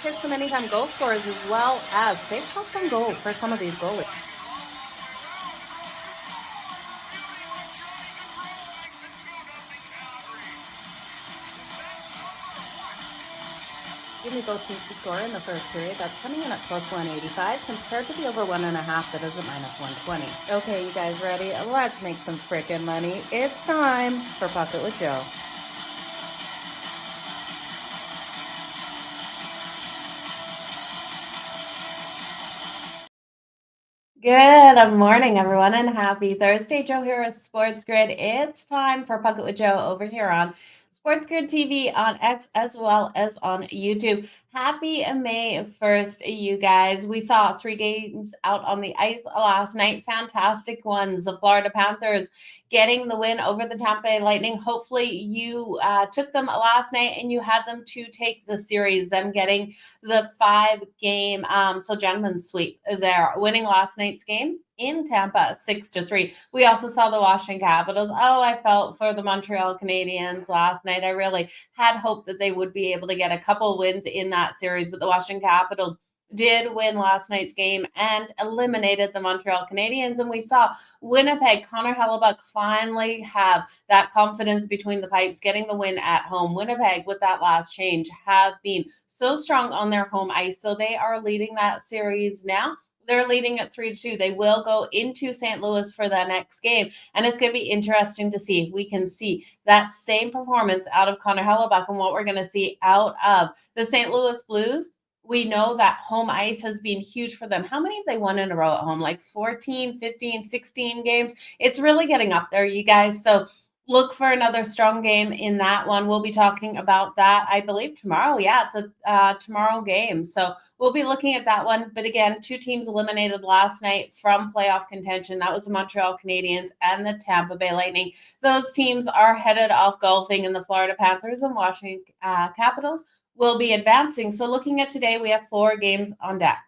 Let's hit some anytime goal scorers as well as safe shots on goal for some of these goalies. Give me both teams to score in the first period. That's coming in at plus 185 compared to the over 1.5 that is at minus 120. Okay, you guys ready? Let's make some freaking money. It's time for Pocket with Jo. Good morning, everyone, and happy Thursday. Jo here with SportsGrid. It's time for Pocket with Jo over here on SportsGrid TV on X as well as on YouTube. Happy May 1st, you guys. We saw 3 games out on the ice last night. Fantastic ones. The Florida Panthers getting the win over the Tampa Bay Lightning. Hopefully you took them last night and you had them to take the series, them getting the 5-game gentlemen's sweep is there, winning last night's game in Tampa 6-3. We also saw the Washington Capitals. Oh, I felt for the Montreal Canadiens last night. I really had hope that they would be able to get a couple wins in that series, but the Washington Capitals did win last night's game and eliminated the Montreal Canadiens. And we saw Winnipeg, Connor Hellebuck finally have that confidence between the pipes, getting the win at home. Winnipeg, with that last change, have been so strong on their home ice. So they are leading that series now. They're leading at 3-2. They will go into St. Louis for the next game. And it's going to be interesting to see if we can see that same performance out of Connor Hellebuck and what we're going to see out of the St. Louis Blues. We know that home ice has been huge for them. How many have they won in a row at home? Like 14, 15, 16 games? It's really getting up there, you guys. So look for another strong game in that one. We'll be talking about that, I believe, tomorrow. Yeah, it's a tomorrow game. So we'll be looking at that one. But again, 2 teams eliminated last night from playoff contention. That was the Montreal Canadiens and the Tampa Bay Lightning. Those teams are headed off golfing, and the Florida Panthers and Washington Capitals will be advancing. So looking at today, we have 4 games on deck.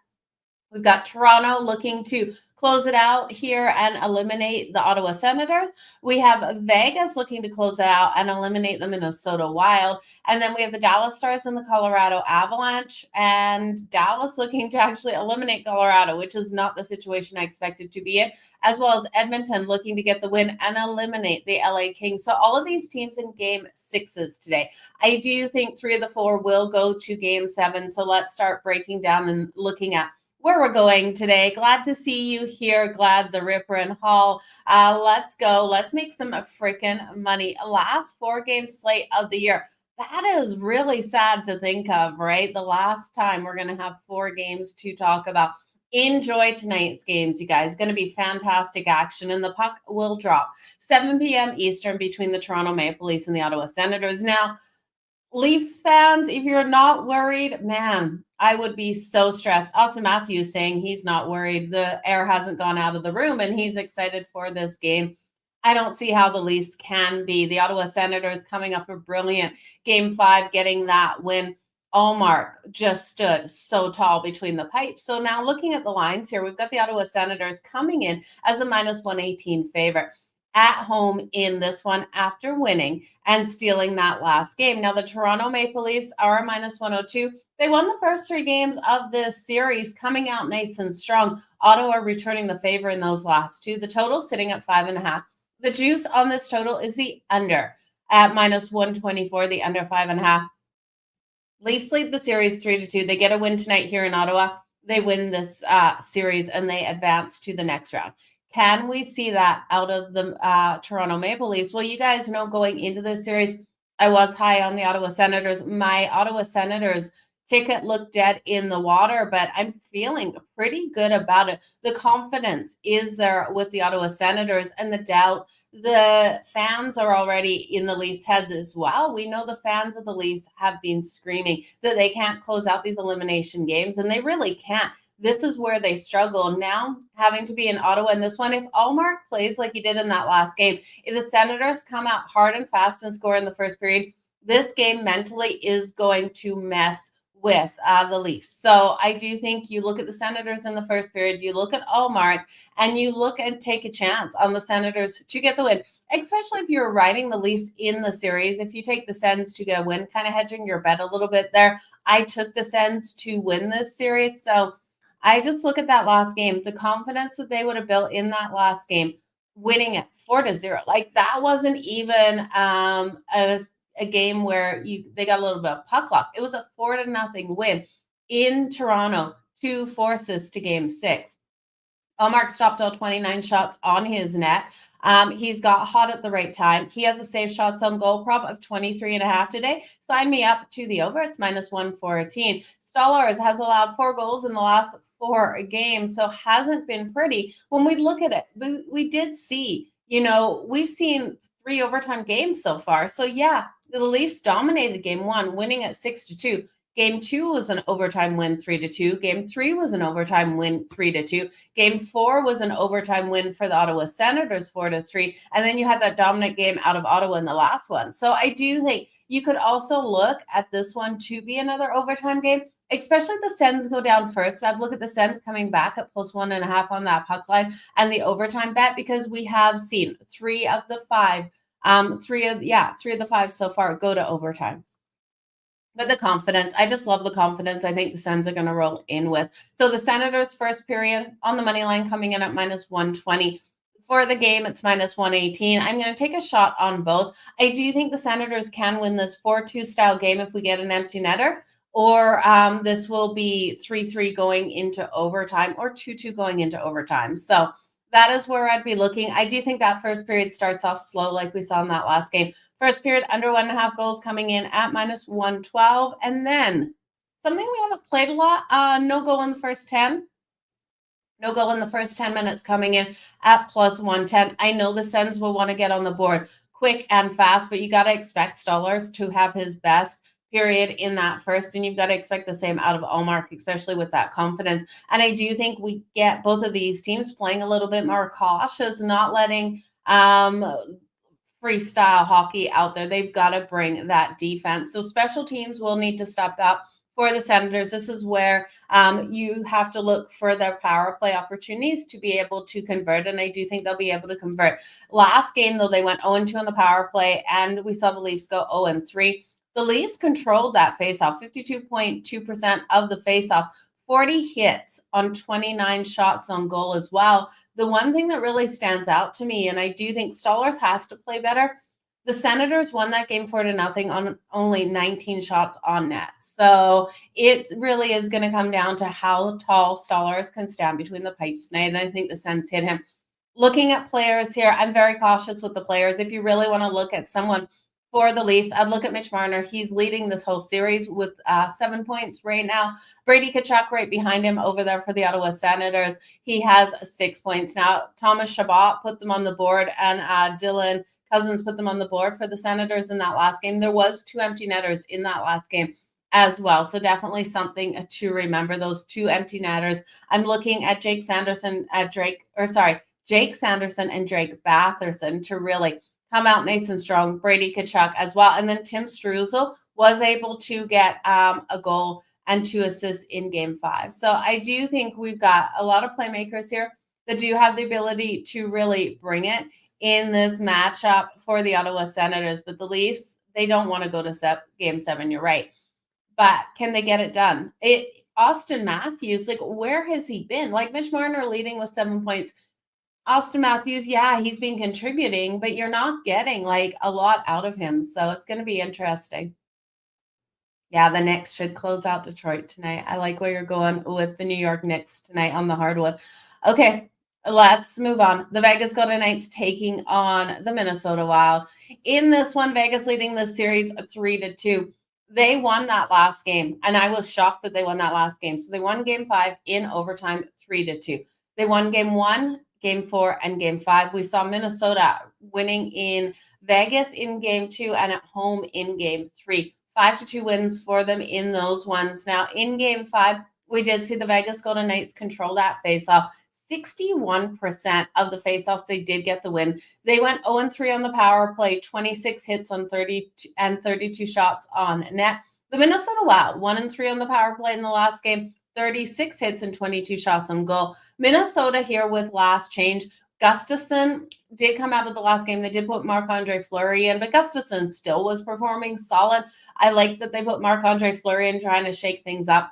We've got Toronto looking to close it out here and eliminate the Ottawa Senators. We have Vegas looking to close it out and eliminate the Minnesota Wild. And then we have the Dallas Stars and the Colorado Avalanche. And Dallas looking to actually eliminate Colorado, which is not the situation I expected to be in, as well as Edmonton looking to get the win and eliminate the LA Kings. So all of these teams in game 6s today. I do think 3 of the 4 will go to game 7. So let's start breaking down and looking at where we're going today. Glad to see you here. Glad the Ripper and Hall. Let's go. Let's make some freaking money. Last 4-game slate of the year. That is really sad to think of, right? The last time we're going to have 4 games to talk about. Enjoy tonight's games, you guys. Going to be fantastic action, and the puck will drop 7 p.m. Eastern between the Toronto Maple Leafs and the Ottawa Senators. Now, Leafs fans, if you're not worried, man, I would be so stressed. Austin Matthews saying he's not worried. The air hasn't gone out of the room and he's excited for this game. I don't see how the Leafs can be. The Ottawa Senators coming off a brilliant game 5, getting that win. Allmark just stood so tall between the pipes. So now looking at the lines here, we've got the Ottawa Senators coming in as a minus 118 favorite at home in this one after winning and stealing that last game. Now, the Toronto Maple Leafs are a minus 102. They won the first 3 games of this series, coming out nice and strong. Ottawa returning the favor in those last 2. The total sitting at 5.5. The juice on this total is the under at minus 124, the under 5.5. Leafs lead the series 3-2. They get a win tonight here in Ottawa. They win this series and they advance to the next round. Can we see that out of the Toronto Maple Leafs? Well, you guys know going into this series, I was high on the Ottawa Senators. My Ottawa Senators ticket looked dead in the water, but I'm feeling pretty good about it. The confidence is there with the Ottawa Senators, and the doubt. The fans are already in the Leafs' heads as well. We know the fans of the Leafs have been screaming that they can't close out these elimination games, and they really can't. This is where they struggle now, having to be in Ottawa in this one. If Allmark plays like he did in that last game, if the Senators come out hard and fast and score in the first period, this game mentally is going to mess with the Leafs. So I do think you look at the Senators in the first period, you look at Allmark, and you look and take a chance on the Senators to get the win. especially if you're riding the Leafs in the series. If you take the Sens to get a win, kind of hedging your bet a little bit there. I took the Sens to win this series. So I just look at that last game, the confidence that they would have built in that last game, winning it 4-0. Like that wasn't even a game where they got a little bit of puck luck. It was a 4-0 win in Toronto, 2 forces to game 6. Allmark stopped all 29 shots on his net. He's got hot at the right time. He has a save shots on goal prop of 23.5 today. Sign me up to the over. It's -114. Stolarz has allowed 4 goals in the last 4 games, so hasn't been pretty. When we look at it, we did see, we've seen 3 overtime games so far. So yeah, the Leafs dominated game 1, winning at 6-2. Game 2 was an overtime win, 3-2. Game 3 was an overtime win, 3-2. Game 4 was an overtime win for the Ottawa Senators, 4-3. And then you had that dominant game out of Ottawa in the last one. So I do think you could also look at this one to be another overtime game, especially if the Sens go down first. I'd look at the Sens coming back at +1.5 on that puck line and the overtime bet, because we have seen 3 of the 5 so far go to overtime. But the confidence, I just love the confidence I think the Sens are going to roll in with. So the Senators first period on the money line coming in at -120. For the game, it's -118. I'm going to take a shot on both. I do think the Senators can win this 4-2 style game if we get an empty netter, or this will be 3-3 going into overtime, or 2-2 going into overtime. So that is where I'd be looking. I do think that first period starts off slow like we saw in that last game. First period, under 1.5 goals coming in at -112. And then something we haven't played a lot, no goal in the first 10. No goal in the first 10 minutes coming in at +110. I know the Sens will want to get on the board quick and fast, but you got to expect Stolarz to have his best period in that first, and you've got to expect the same out of Allmark, especially with that confidence. And I do think we get both of these teams playing a little bit more cautious, not letting freestyle hockey out there. They've got to bring that defense. So special teams will need to step up for the Senators. This is where you have to look for their power play opportunities to be able to convert, and I do think they'll be able to convert. Last game, though, they went 0-2 on the power play, and we saw the Leafs go 0-3. The Leafs controlled that faceoff, 52.2% of the faceoff, 40 hits on 29 shots on goal as well. The one thing that really stands out to me, and I do think Stolarz has to play better, the Senators won that game 4-0 on only 19 shots on net. So it really is going to come down to how tall Stolarz can stand between the pipes tonight, and I think the Sens hit him. Looking at players here, I'm very cautious with the players. If you really want to look at someone for the Leafs, I'd look at Mitch Marner. He's leading this whole series with 7 points right now. Brady Tkachuk right behind him over there for the Ottawa Senators. He has 6 points now. Thomas Chabot put them on the board, and Dylan Cousins put them on the board for the Senators in that last game. There was 2 empty netters in that last game as well. So definitely something to remember, those 2 empty netters. I'm looking at Jake Sanderson and Drake Batherson to really come out nice and strong. Brady Tkachuk as well. And then Tim Struzel was able to get a goal and 2 assists in game 5. So I do think we've got a lot of playmakers here that do have the ability to really bring it in this matchup for the Ottawa Senators. But the Leafs, they don't want to go to game 7. You're right. But can they get it done? Austin Matthews, like, where has he been? Like, Mitch Marner leading with 7 points. Austin Matthews, yeah, he's been contributing, but you're not getting like a lot out of him. So it's going to be interesting. Yeah, the Knicks should close out Detroit tonight. I like where you're going with the New York Knicks tonight on the hardwood. Okay, let's move on. The Vegas Golden Knights taking on the Minnesota Wild. In this one, Vegas leading the series 3-2. They won that last game, and I was shocked that they won that last game. So they won game 5 in overtime, 3-2. They won game 1, game 4, and game 5. We saw Minnesota winning in Vegas in game 2 and at home in game 3. 5-2 wins for them in those ones. Now, in game 5, we did see the Vegas Golden Knights control that faceoff. 61% of the faceoffs, they did get the win. They went 0-3 on the power play, 26 hits on 32 shots on net. The Minnesota Wild, 1-3 on the power play in the last game, 36 hits and 22 shots on goal. Minnesota here with last change Gustafson did come out of the last game. They did put Marc-Andre Fleury in, but Gustafson still was performing solid. I like that they put Marc-Andre Fleury in, trying to shake things up.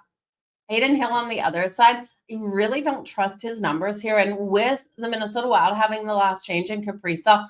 Adin Hill on the other side, you really don't trust his numbers here. And with the Minnesota Wild having the last change in Kaprizov,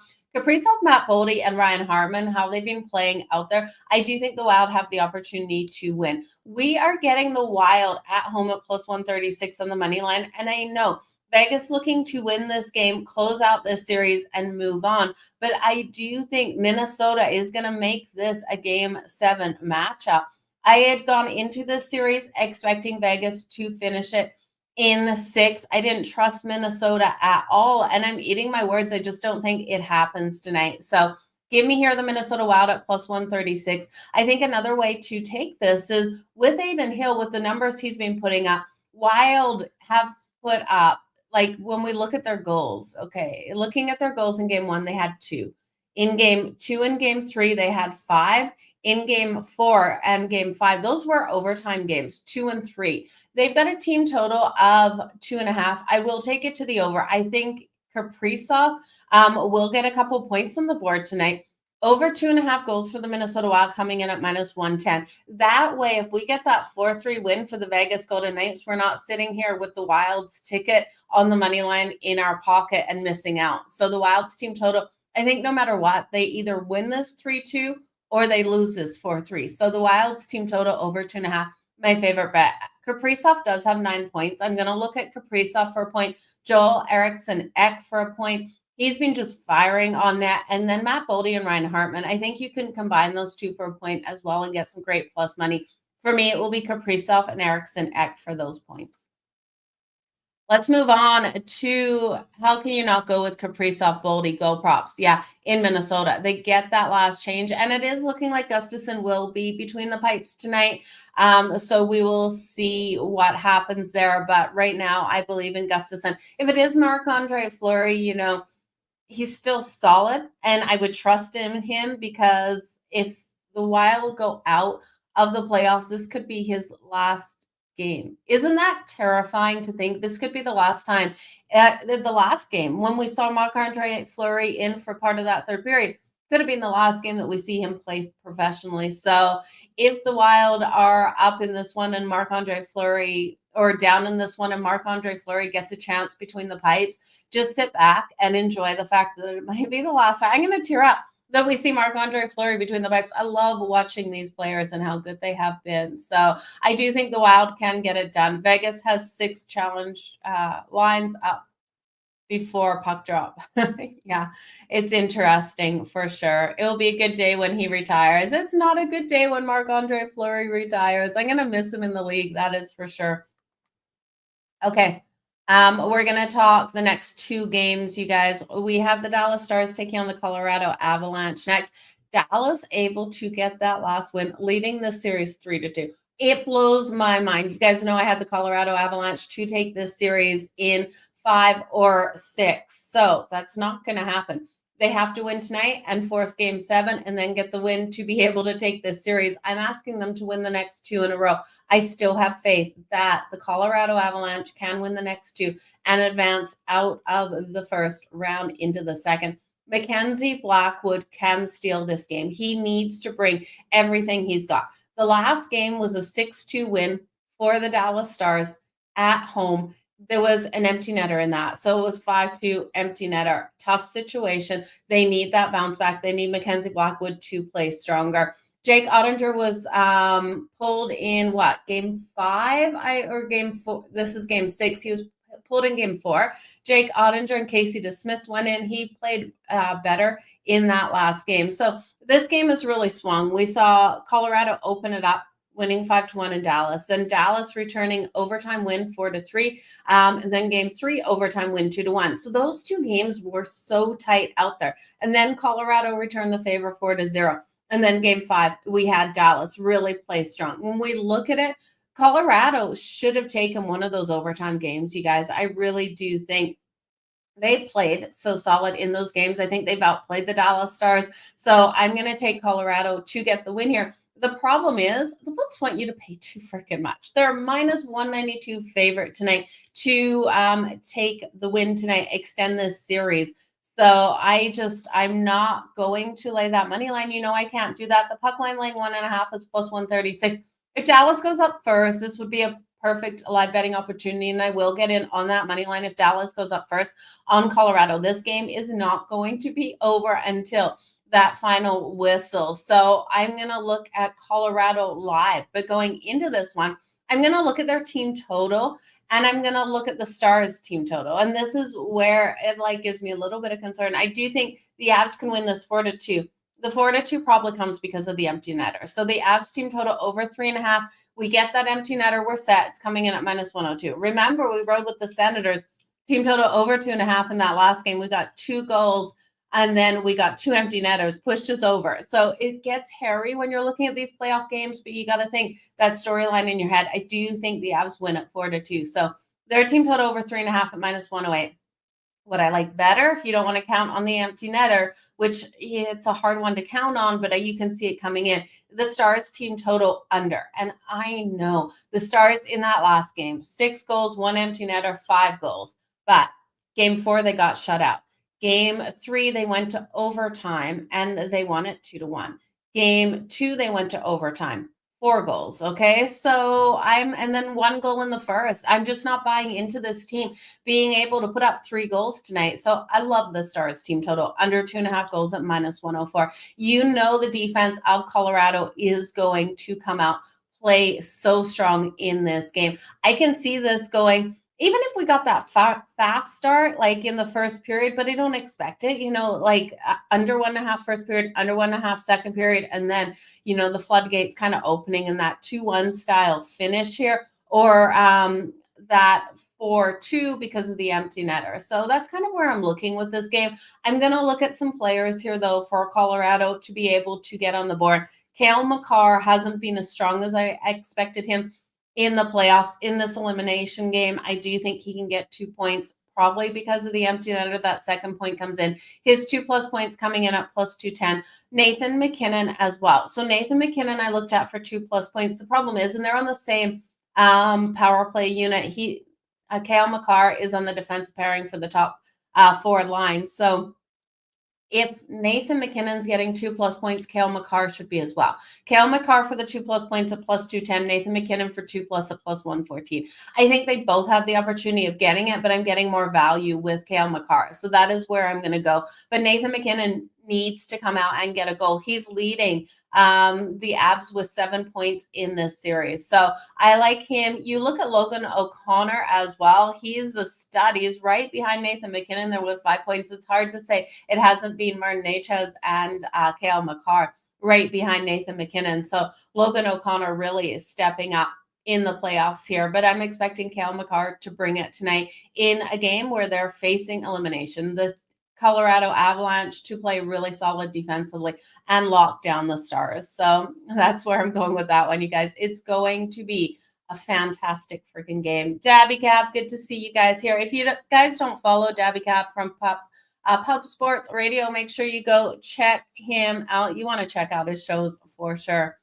Matt Boldy, and Ryan Hartman, how they've been playing out there, I do think the Wild have the opportunity to win. We are getting the Wild at home at plus 136 on the money line. And I know Vegas looking to win this game, close out this series, and move on. But I do think Minnesota is going to make this a Game 7 matchup. I had gone into this series expecting Vegas to finish it in 6. I didn't trust Minnesota at all, and I'm eating my words. I just don't think it happens tonight. So give me here the Minnesota Wild at plus 136. I think another way to take this is with Adin Hill, with the numbers he's been putting up, Wild have put up, like when we look at their goals, okay, looking at their goals in Game 1, they had 2. In Game 2 and Game 3, they had 5. In Game 4 and Game 5, those were overtime games, 2 and 3. They've got a team total of 2.5. I will take it to the over. I think Kaprizov will get a couple points on the board tonight. Over 2.5 goals for the Minnesota Wild, coming in at minus 110. That way, if we get that 4-3 win for the Vegas Golden Knights, we're not sitting here with the Wild's ticket on the money line in our pocket and missing out. So the Wild's team total, I think no matter what, they either win this 3-2 or they lose this 4-3. So the Wild's team total over 2.5, my favorite bet. Kaprizov does have 9 points. I'm going to look at Kaprizov for a point. Joel Eriksson Ek for a point. He's been just firing on net. And then Matt Boldy and Ryan Hartman. I think you can combine those two for a point as well and get some great plus money. For me, it will be Kaprizov and Eriksson Ek for those points. Let's move on to how can you not go with Kaprizov, Boldy, go props? Yeah, in Minnesota. They get that last change, and it is looking like Gustafson will be between the pipes tonight. So we will see what happens there. But right now, I believe in Gustafson. If it is Marc-Andre Fleury, he's still solid, and I would trust in him because if the Wild go out of the playoffs, this could be his last game. Isn't that terrifying to think this could be the last time? The last game when we saw Marc-Andre Fleury in for part of that third period could have been the last game that we see him play professionally. So if the Wild are up in this one and Marc-Andre Fleury, or down in this one and Marc-Andre Fleury gets a chance between the pipes, just sit back and enjoy the fact that it might be the last time. I'm going to tear up that we see Marc-Andre Fleury between the pipes. I love watching these players and how good they have been. So I do think the Wild can get it done. Vegas has 6 challenge lines up before puck drop. Yeah, it's interesting for sure. It'll be a good day when he retires. It's not a good day when Marc-Andre Fleury retires. I'm going to miss him in the league. That is for sure. Okay. We're going to talk the next 2 games, you guys. We have the Dallas Stars taking on the Colorado Avalanche next. Dallas able to get that last win, leading the series 3-2. It blows my mind. You guys know I had the Colorado Avalanche to take this series in 5 or 6. So that's not going to happen. They have to win tonight and force Game 7 and then get the win to be able to take this series. I'm asking them to win the next 2 in a row. I still have faith that the Colorado Avalanche can win the next 2 and advance out of the first round into the second. Mackenzie Blackwood can steal this game. He needs to bring everything he's got. The last game was a 6-2 win for the Dallas Stars at home. There was an empty netter in that. So it was 5-2 empty netter. Tough situation. They need that bounce back. They need Mackenzie Blackwood to play stronger. Jake Ottinger was pulled in Game 5 or Game 4? This is Game 6. He was pulled in Game 4. Jake Ottinger and Casey DeSmith went in. He played better in that last game. So this game is really swung. We saw Colorado open it up, winning 5-1 in Dallas. Then Dallas returning overtime win 4-3. And then Game 3 overtime win 2-1. So those 2 games were so tight out there. And then Colorado returned the favor 4-0. And then Game 5, we had Dallas really play strong. When we look at it, Colorado should have taken one of those overtime games, you guys. I really do think they played so solid in those games. I think they've outplayed the Dallas Stars. So I'm going to take Colorado to get the win here. The problem is the books want you to pay too freaking much. They're minus 192 favorite tonight to take the win tonight, extend this series. So I'm not going to lay that money line. I can't do that. The puck line laying 1.5 is plus 136. If Dallas goes up first, this would be a perfect live betting opportunity, and I will get in on that money line if Dallas goes up first on Colorado. This game is not going to be over until that final whistle. So I'm going to look at Colorado live, but going into this one, I'm going to look at their team total, and I'm going to look at the Stars team total. And this is where it gives me a little bit of concern. I do think the Avs can win this 4-2. The 4-2 probably comes because of the empty netter. So the Avs team total over 3.5. We get that empty netter. We're set. It's coming in at minus 102. Remember, we rode with the Senators. Team total over 2.5 in that last game. We got 2 goals, and then we got 2 empty netters, pushed us over. So it gets hairy when you're looking at these playoff games, but you got to think that storyline in your head. I do think the Avs win at 4-2. So their team total over 3.5 at minus 108. What I like better, if you don't want to count on the empty netter, which it's a hard one to count on, but you can see it coming in, the Stars team total under. And I know the Stars in that last game, 6 goals, 1 empty netter, 5 goals. But game 4, they got shut out. Game 3, they went to overtime and they won it 2-1. Game 2, they went to overtime. 4 goals. Okay. So and then 1 goal in the first. I'm just not buying into this team being able to put up 3 goals tonight. So I love the Stars team total under 2.5 goals at minus 104. The defense of Colorado is going to come out, play so strong in this game. I can see this going, even if we got that fast start, in the first period, but I don't expect it, under 1.5 first period, under 1.5 second period. And then, the floodgates kind of opening in that 2-1 style finish here, or that 4-2 because of the empty netter. So that's kind of where I'm looking with this game. I'm going to look at some players here, though, for Colorado to be able to get on the board. Cale Makar hasn't been as strong as I expected him in the playoffs, in this elimination game. I do think he can get 2 points, probably because of the empty netter. That second point comes in. His 2+ points coming in at plus 210. Nathan MacKinnon as well. So Nathan MacKinnon I looked at for 2+ points. The problem is, and they're on the same power play unit, Cale Makar is on the defensive pairing for the top forward line. So if Nathan MacKinnon's getting 2+ points, Cale Makar should be as well. Cale Makar for the 2+ points at plus 210, Nathan MacKinnon for 2+ at plus 114. I think they both have the opportunity of getting it, but I'm getting more value with Cale Makar. So that is where I'm going to go. But Nathan MacKinnon needs to come out and get a goal. He's leading the Avs with 7 points in this series. So I like him. You look at Logan O'Connor as well. He's a stud. He's right behind Nathan MacKinnon. There was 5 points. It's hard to say it hasn't been Martin Necas and Cale Makar right behind Nathan MacKinnon. So Logan O'Connor really is stepping up in the playoffs here, but I'm expecting Cale Makar to bring it tonight in a game where they're facing elimination. The Colorado Avalanche to play really solid defensively and lock down the Stars. So that's where I'm going with that one, you guys. It's going to be a fantastic freaking game. Dabby Cap, good to see you guys here. If you guys don't follow Dabby Cap from Pub Sports Radio, make sure you go check him out. You want to check out his shows for sure.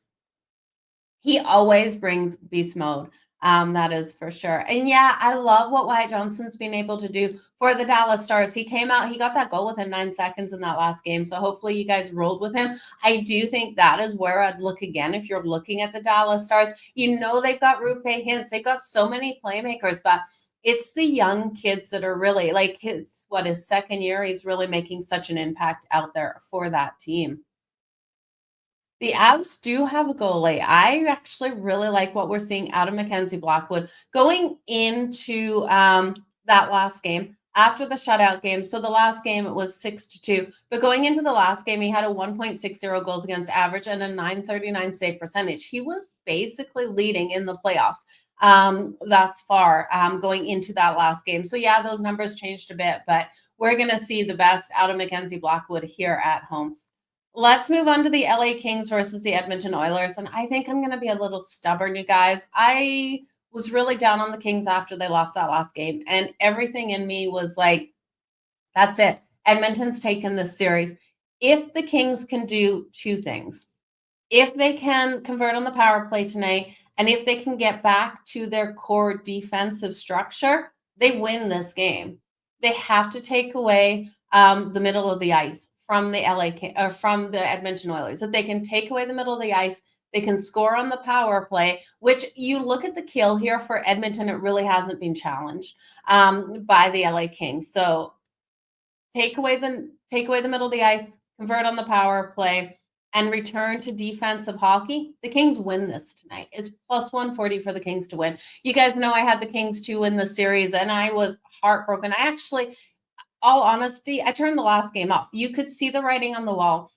He always brings beast mode. That is for sure. And yeah, I love what Wyatt Johnston's been able to do for the Dallas Stars. He came out, he got that goal within 9 seconds in that last game. So hopefully you guys rolled with him. I do think that is where I'd look again if you're looking at the Dallas Stars. They've got Rupe Hintz. They've got so many playmakers, but it's the young kids that are really his second year. He's really making such an impact out there for that team. The Avs do have a goalie. I actually really like what we're seeing out of Mackenzie Blackwood going into that last game after the shutout game. So the last game it was 6-2, but going into the last game, he had a 1.60 goals against average and a .939 save percentage. He was basically leading in the playoffs thus far going into that last game. So yeah, those numbers changed a bit, but we're going to see the best out of Mackenzie Blackwood here at home. Let's move on to the LA Kings versus the Edmonton Oilers. And I think I'm going to be a little stubborn, you guys. I was really down on the Kings after they lost that last game. And everything in me was like, that's it. Edmonton's taken this series. If the Kings can do 2 things, If they can convert on the power play tonight, and if they can get back to their core defensive structure, they win this game. They have to take away the middle of the ice from the from the Edmonton Oilers. If they can take away the middle of the ice, they can score on the power play, which you look at the kill here for Edmonton, it really hasn't been challenged by the LA Kings. So take away the middle of the ice, convert on the power play, and return to defensive hockey. The Kings win this tonight. It's plus 140 for the Kings to win. You guys know I had the Kings to win the series, and I was heartbroken. I actually, all honesty, I turned the last game off. You could see the writing on the wall.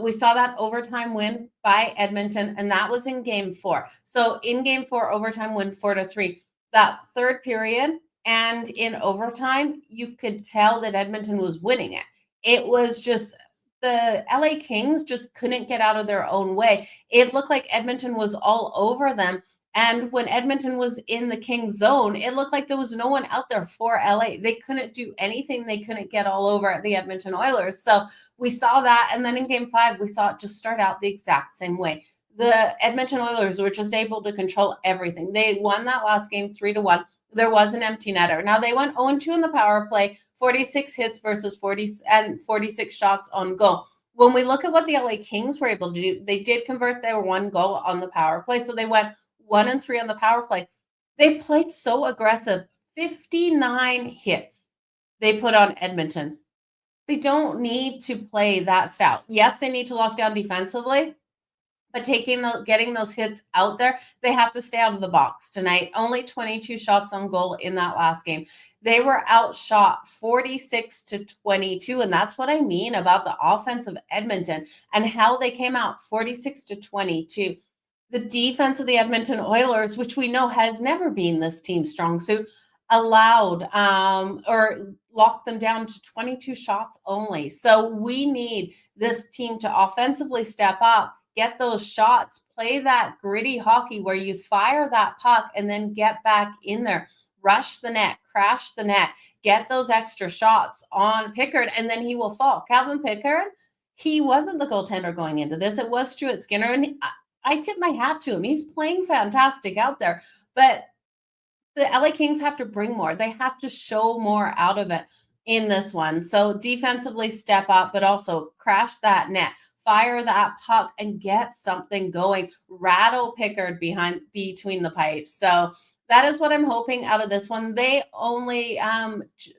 We saw that overtime win by Edmonton, and that was in game 4. So in game 4, overtime win 4-3. That third period and in overtime, you could tell that Edmonton was winning it. It was just the LA Kings just couldn't get out of their own way. It looked like Edmonton was all over them. And when Edmonton was in the Kings zone, it looked like there was no one out there for LA. They couldn't do anything. They couldn't get all over the Edmonton Oilers. So we saw that. And then in game 5, we saw it just start out the exact same way. The Edmonton Oilers were just able to control everything. They won that last game 3-1. There was an empty netter. Now they went 0-2 in the power play, 46 hits versus 46 shots on goal. When we look at what the LA Kings were able to do, they did convert their one goal on the power play. So they went 1-3 on the power play. They played so aggressive. 59 hits they put on Edmonton. They don't need to play that stout. Yes, they need to lock down defensively, but getting those hits out there, they have to stay out of the box tonight. Only 22 shots on goal in that last game. They were outshot 46-22, and that's what I mean about the offense of Edmonton and how they came out 46-22. The defense of the Edmonton Oilers, which we know has never been this team's strong suit, allowed or locked them down to 22 shots only. So we need this team to offensively step up, get those shots, play that gritty hockey where you fire that puck and then get back in there, rush the net, crash the net, get those extra shots on Pickard, and then he will fall. Calvin Pickard, he wasn't the goaltender going into this. It was Stuart Skinner, and I tip my hat to him. He's playing fantastic out there, but the LA Kings have to bring more. They have to show more out of it in this one. So defensively step up, but also crash that net, fire that puck, and get something going. Rattle Pickard between the pipes. So that is what I'm hoping out of this one. They only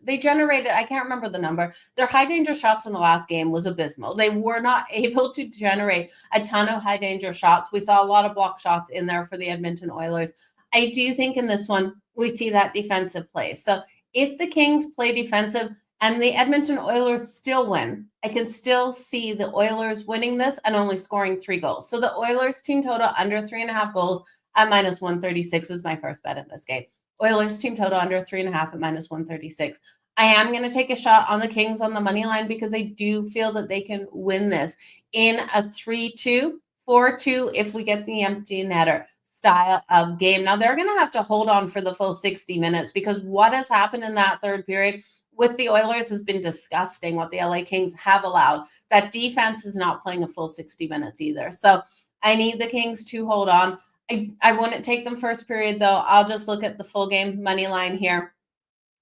they generated, I can't remember the number. Their high danger shots in the last game was abysmal. They were not able to generate a ton of high danger shots. We saw a lot of block shots in there for the Edmonton Oilers. I do think in this one, we see that defensive play. So if the Kings play defensive and the Edmonton Oilers still win, I can still see the Oilers winning this and only scoring 3 goals. So the Oilers team total under 3.5 goals at minus 136 is my first bet in this game. Oilers team total under 3.5 at minus 136. I am going to take a shot on the Kings on the money line because I do feel that they can win this in a 3-2, 4-2 if we get the empty netter style of game. Now they're going to have to hold on for the full 60 minutes because what has happened in that third period with the Oilers has been disgusting. What the LA Kings have allowed. That defense is not playing a full 60 minutes either. So I need the Kings to hold on. I wouldn't take them first period, though. I'll just look at the full game money line here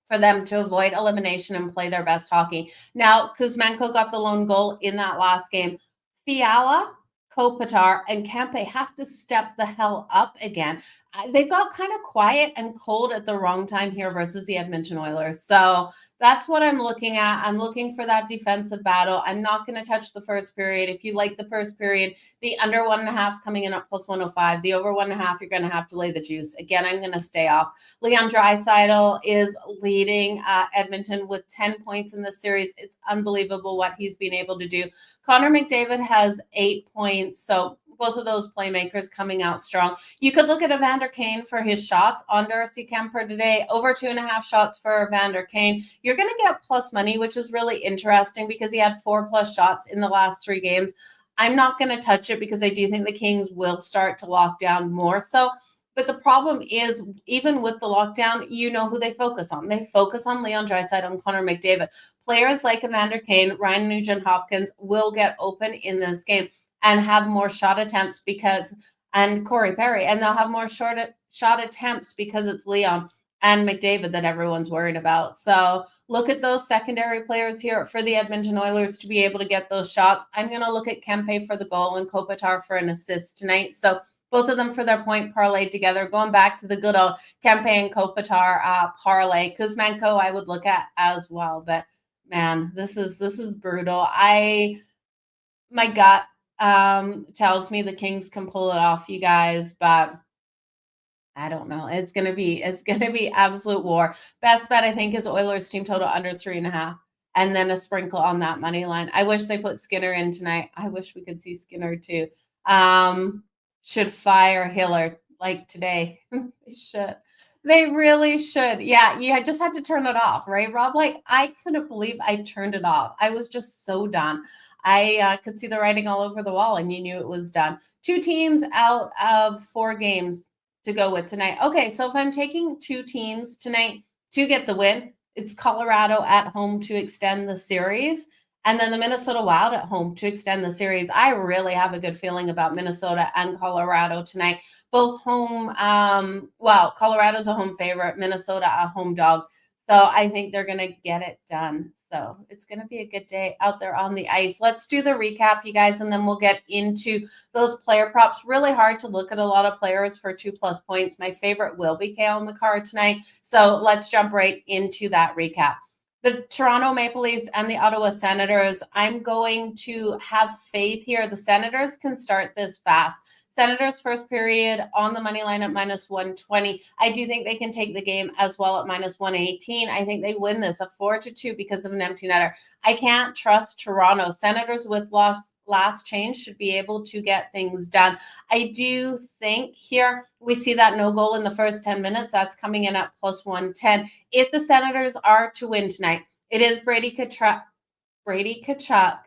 for them to avoid elimination and play their best hockey. Now, Kuzmenko got the lone goal in that last game. Fiala, Kopitar, and Kempe have to step the hell up again. They've got kind of quiet and cold at the wrong time here versus the Edmonton Oilers. So that's what I'm looking at. I'm looking for that defensive battle. I'm not going to touch the first period. If you like the first period, the under 1.5 is coming in at plus 105. The over 1.5, you're going to have to lay the juice. Again, I'm going to stay off. Leon Draisaitl is leading Edmonton with 10 points in this series. It's unbelievable what he's been able to do. Connor McDavid has 8 points. So both of those playmakers coming out strong. You could look at Evander Kane for his shots on Darcy Kemper today. Over 2.5 shots for Evander Kane. You're going to get plus money, which is really interesting because he had 4+ shots in the last 3 games. I'm not going to touch it because I do think the Kings will start to lock down more so. But the problem is, even with the lockdown, you know who they focus on. They focus on Leon Draisaitl and Connor McDavid. Players like Evander Kane, Ryan Nugent-Hopkins will get open in this game. and have more shot attempts and Corey Perry, and they'll have more shot attempts because it's Leon and McDavid that everyone's worried about. So look at those secondary players here for the Edmonton Oilers to be able to get those shots. I'm going to look at Kempe for the goal and Kopitar for an assist tonight. So both of them for their point parlay together, going back to the good old Kempe and Kopitar parlay. Kuzmenko I would look at as well, but man, this is brutal. My gut tells me the Kings can pull it off, you guys, but I don't know. It's gonna be absolute war. Best bet I think is Oilers team total under 3.5, and then a sprinkle on that money line. I wish they put Skinner in tonight. I wish we could see Skinner too. Should fire Hiller like today. They should. They really should. Yeah, you just had to turn it off, right, Rob? Like, I couldn't believe I turned it off. I was just so done. I could see the writing all over the wall, and you knew it was done. 2 teams out of 4 games to go with tonight. Okay, so if I'm taking 2 teams tonight to get the win, it's Colorado at home to extend the series, and then the Minnesota Wild at home to extend the series. I really have a good feeling about Minnesota and Colorado tonight. Both home, Colorado's a home favorite, Minnesota a home dog. So I think they're going to get it done. So it's going to be a good day out there on the ice. Let's do the recap, you guys, and then we'll get into those player props. Really hard to look at a lot of players for 2+ points. My favorite will be Cale Makar tonight. So let's jump right into that recap. The Toronto Maple Leafs and the Ottawa Senators, I'm going to have faith here. The Senators can start this fast. Senators first period on the money line at -120. I do think they can take the game as well at -118. I think they win this a 4-2 because of an empty netter. I can't trust Toronto. Senators with last change should be able to get things done. I do think here we see that no goal in the first 10 minutes. That's coming in at +110. If the Senators are to win tonight, it is Brady Tkachuk,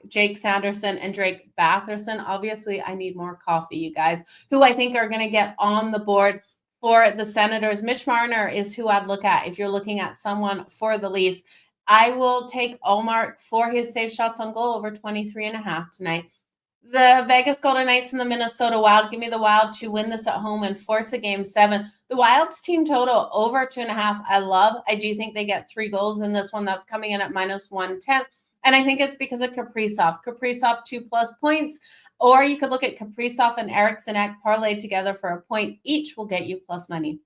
Jake Sanderson, and Drake Batherson. Obviously, I need more coffee, you guys, who I think are going to get on the board for the Senators. Mitch Marner is who I'd look at if you're looking at someone for the Leafs. I will take Ullmark for his safe shots on goal over 23.5 tonight. The Vegas Golden Knights and the Minnesota Wild. Give me the Wild to win this at home and force a game 7. The Wild's team total over 2.5. I do think they get 3 goals in this one. That's coming in at -110. And I think it's because of Kaprizov. Kaprizov 2+ points. Or you could look at Kaprizov and Eriksson parlay together for a point each will get you plus money.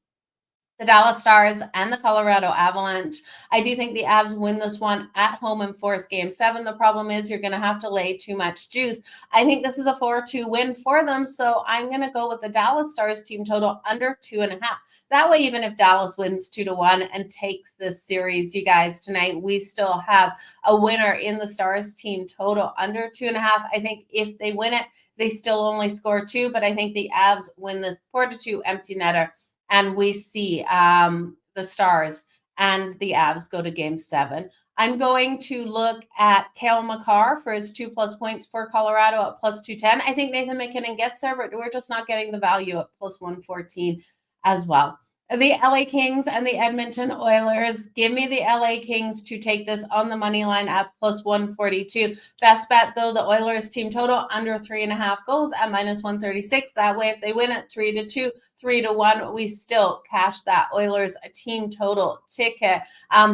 The Dallas Stars and the Colorado Avalanche. I do think the Avs win this one at home and force game 7. The problem is you're going to have to lay too much juice. I think this is a 4-2 win for them, so I'm going to go with the Dallas Stars team total under 2.5. That way, even if Dallas wins 2-1 and takes this series, you guys, tonight, we still have a winner in the Stars team total under 2.5. I think if they win it, they still only score 2, but I think the Avs win this 4-2 empty netter. And we see the Stars and the Avs go to game 7. I'm going to look at Cale Makar for his 2+ points for Colorado at +210. I think Nathan McKinnon gets there, but we're just not getting the value at +114 as well. The LA Kings and the Edmonton Oilers. Give me the LA Kings to take this on the money line at +142. Best bet, though, the Oilers team total under 3.5 goals at -136. That way, if they win at 3-2, 3-1, we still cash that Oilers team total ticket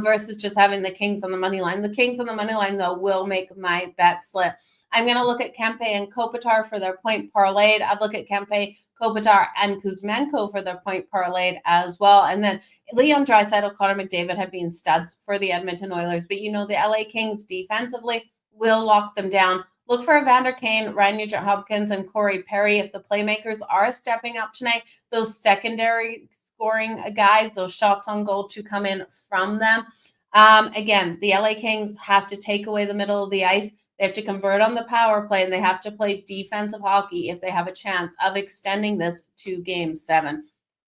versus just having the Kings on the money line. The Kings on the money line, though, will make my bet slip. I'm going to look at Kempe and Kopitar for their point parlayed. I'd look at Kempe, Kopitar, and Kuzmenko for their point parlayed as well. And then Leon Draisaitl, Connor McDavid have been studs for the Edmonton Oilers. But, the LA Kings defensively will lock them down. Look for Evander Kane, Ryan Nugent-Hopkins, and Corey Perry. If the playmakers are stepping up tonight, those secondary scoring guys, those shots on goal to come in from them. Again, the LA Kings have to take away the middle of the ice. They have to convert on the power play, and they have to play defensive hockey if they have a chance of extending this to game 7.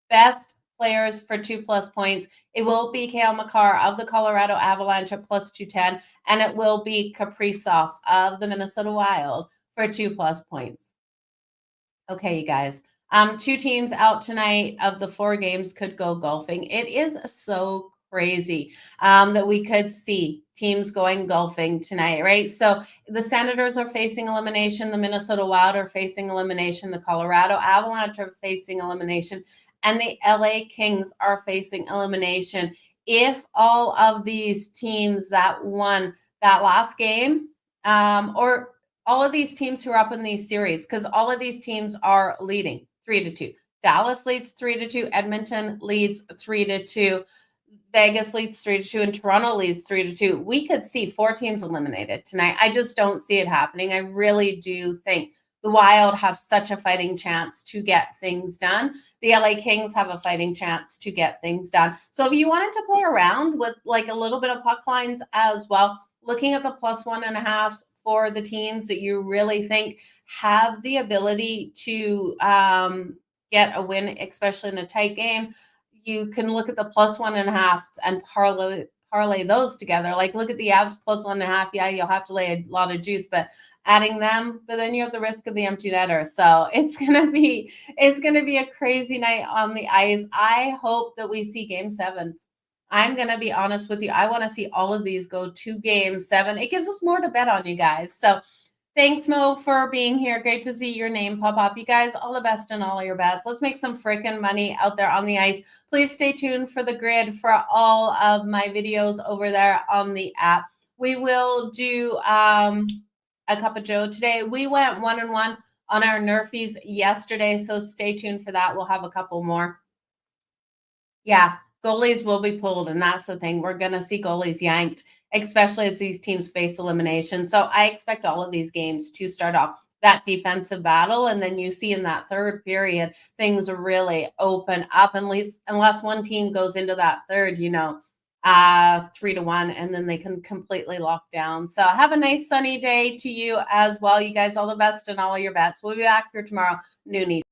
Best players for 2+ points. It will be Cale Makar of the Colorado Avalanche at +210, and it will be Kaprizov of the Minnesota Wild for 2+ points. Okay, you guys. 2 teams out tonight of the 4 games could go golfing. It is so crazy that we could see teams going golfing tonight, right? So the Senators are facing elimination. The Minnesota Wild are facing elimination. The Colorado Avalanche are facing elimination. And the LA Kings are facing elimination. If all of these teams that won that last game, or all of these teams who are up in these series, because all of these teams are leading 3-2. Dallas leads 3-2. Edmonton leads 3-2. Vegas leads 3-2, and Toronto leads 3-2. We could see 4 teams eliminated tonight. I just don't see it happening. I really do think the Wild have such a fighting chance to get things done. The LA Kings have a fighting chance to get things done. So if you wanted to play around with like a little bit of puck lines as well, looking at the +1.5 for the teams that you really think have the ability to get a win, especially in a tight game, you can look at the +1.5 and parlay those together. Like look at the Avs +1.5. Yeah, you'll have to lay a lot of juice, but adding them, but then you have the risk of the empty netter. So it's gonna be a crazy night on the ice. I hope that we see game 7s. I'm gonna be honest with you. I want to see all of these go to game 7. It gives us more to bet on, you guys. So thanks, Mo, for being here. Great to see your name pop up. You guys, all the best in all of your bets. Let's make some freaking money out there on the ice. Please stay tuned for the grid for all of my videos over there on the app. We will do a cup of Joe today. We went 1-1 on our Nerfies yesterday, so stay tuned for that. We'll have a couple more. Yeah, goalies will be pulled, and that's the thing. We're going to see goalies yanked, especially as these teams face elimination. So I expect all of these games to start off that defensive battle, and then you see in that third period, things really open up, unless one team goes into that third, 3-1, and then they can completely lock down. So have a nice sunny day to you as well. You guys, all the best in all of your bets. We'll be back here tomorrow, noon Eastern.